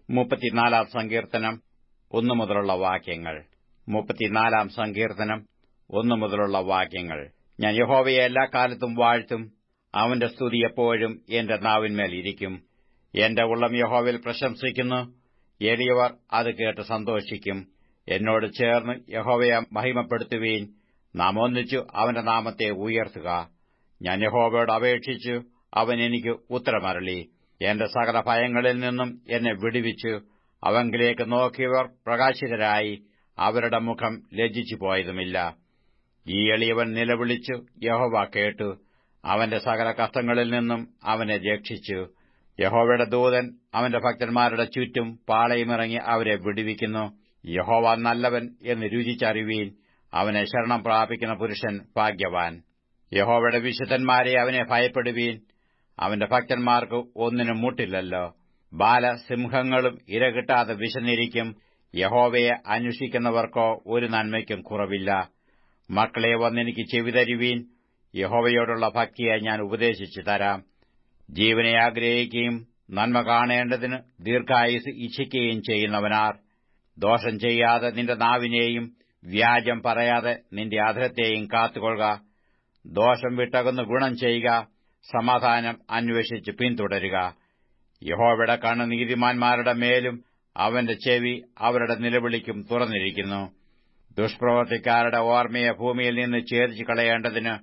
34 സങ്കീർത്തനം 1 മുതലുള്ള വാക്യങ്ങൾ. 34 സങ്കീർത്തനം 1 മുതലുള്ള വാക്യങ്ങൾ. ഞാൻ യഹോവയെ എല്ലാ കാലത്തും വാഴ്ത്തും. അവന്റെ സ്തുതി എപ്പോഴും എന്റെ നാവിന്മേൽ ഇരിക്കും. എന്റെ ഉള്ളം യഹോവയിൽ പ്രശംസിക്കുന്നു. എളിയവർ അത് കേട്ട് സന്തോഷിക്കും. എന്നോട് ചേർന്ന് യഹോവയെ മഹിമപ്പെടുത്തുവീൻ. നാം ഒന്നിച്ചു അവന്റെ നാമത്തെ ഉയർത്തുക. ഞാൻ യഹോവയോട് അപേക്ഷിച്ചു, അവൻ എനിക്ക് ഉത്തരമരുളി. എന്റെ സകല ഭയങ്ങളിൽ നിന്നും എന്നെ വിടുവിച്ചു. അവങ്കിലേക്ക് നോക്കിയവർ പ്രകാശിതരായി. അവരുടെ മുഖം ലജ്ജിച്ചു പോയതുമില്ല. ഈ എളിയവൻ നിലവിളിച്ചു, യഹോവ കേട്ടു. അവന്റെ സകല കഷ്ടങ്ങളിൽ നിന്നും അവനെ രക്ഷിച്ചു. യഹോവയുടെ ദൂതൻ അവന്റെ ഭക്തന്മാരുടെ ചുറ്റും പാളയമിറങ്ങി അവരെ വിടുവിക്കുന്നു. യഹോവ നല്ലവൻ എന്ന് രുചിച്ചറിവീൻ. അവനെ ശരണം പ്രാപിക്കുന്ന പുരുഷൻ ഭാഗ്യവാൻ. യഹോവയുടെ വിശുദ്ധന്മാരെ അവനെ ഭയപ്പെടുവീൻ. അവന്റെ ഭക്തന്മാർക്ക് ഒന്നിനും മുട്ടില്ലല്ലോ. ബാലസിംഹങ്ങളും ഇരകിട്ടാതെ വിശന്നിരിക്കും. യഹോവയെ അന്വേഷിക്കുന്നവർക്കോ ഒരു നന്മയ്ക്കും കുറവില്ല. മക്കളെ, വന്നെനിക്ക് ചെവിതരുവീൻ. യഹോവയോടുള്ള ഭക്തിയെ ഞാൻ ഉപദേശിച്ചു തരാം. ജീവനെ ആഗ്രഹിക്കുകയും നന്മ കാണേണ്ടതിന് ദീർഘായുസ് ഇച്ഛിക്കുകയും ചെയ്യുന്നവനാർ. ദോഷം ചെയ്യാതെ നിന്റെ നാവിനെയും വ്യാജം പറയാതെ നിന്റെ അധരത്തെയും കാത്തുകൊള്ളുക. ദോഷം വിട്ടകന്ന് ഗുണം ചെയ്യുക. സമാധാനം അന്വേഷിച്ച് പിന്തുടരുക. യഹോവയുടെ കണ്ണ് നീതിമാന്മാരുടെ മേലും അവന്റെ ചെവി അവരുടെ നിലവിളിക്കും തുറന്നിരിക്കുന്നു. ദുഷ്പ്രവൃത്തിക്കാരുടെ ഓർമ്മയെ ഭൂമിയിൽ നിന്ന് ഛേദിച്ചു കളയേണ്ടതിന്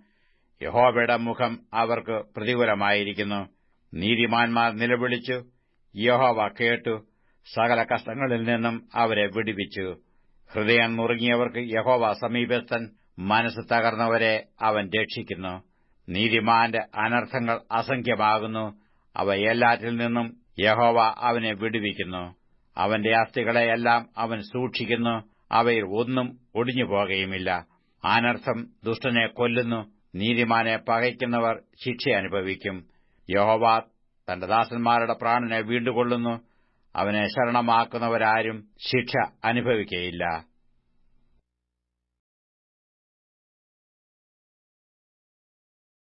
യഹോവയുടെ മുഖം അവർക്ക് പ്രതികൂലമായിരിക്കുന്നു. നീതിമാന്മാർ നിലവിളിച്ചു, യഹോവ കേട്ടു. സകല കഷ്ടങ്ങളിൽ നിന്നും അവരെ വിടുവിച്ചു. ഹൃദയം നുറുങ്ങിയവർക്ക് യഹോവ സമീപസ്ഥൻ. മനസ്സ് തകർന്നവരെ അവൻ രക്ഷിക്കുന്നു. നീതിമാന്റെ അനർത്ഥങ്ങൾ അസംഖ്യമാകുന്നു. അവ എല്ലാറ്റിൽ നിന്നും യഹോവ അവനെ വിടുവിക്കുന്നു. അവന്റെ അസ്ഥികളെയെല്ലാം അവൻ സൂക്ഷിക്കുന്നു. അവയിൽ ഒന്നും ഒടിഞ്ഞുപോകുകയുമില്ല. അനർത്ഥം ദുഷ്ടനെ കൊല്ലുന്നു. നീതിമാനെ പകയ്ക്കുന്നവർ ശിക്ഷ അനുഭവിക്കും. യഹോവ തന്റെ ദാസന്മാരുടെ പ്രാണനെ വീണ്ടുകൊള്ളുന്നു. അവനെ ശരണമാക്കുന്നവരാരും ശിക്ഷ അനുഭവിക്കയില്ല.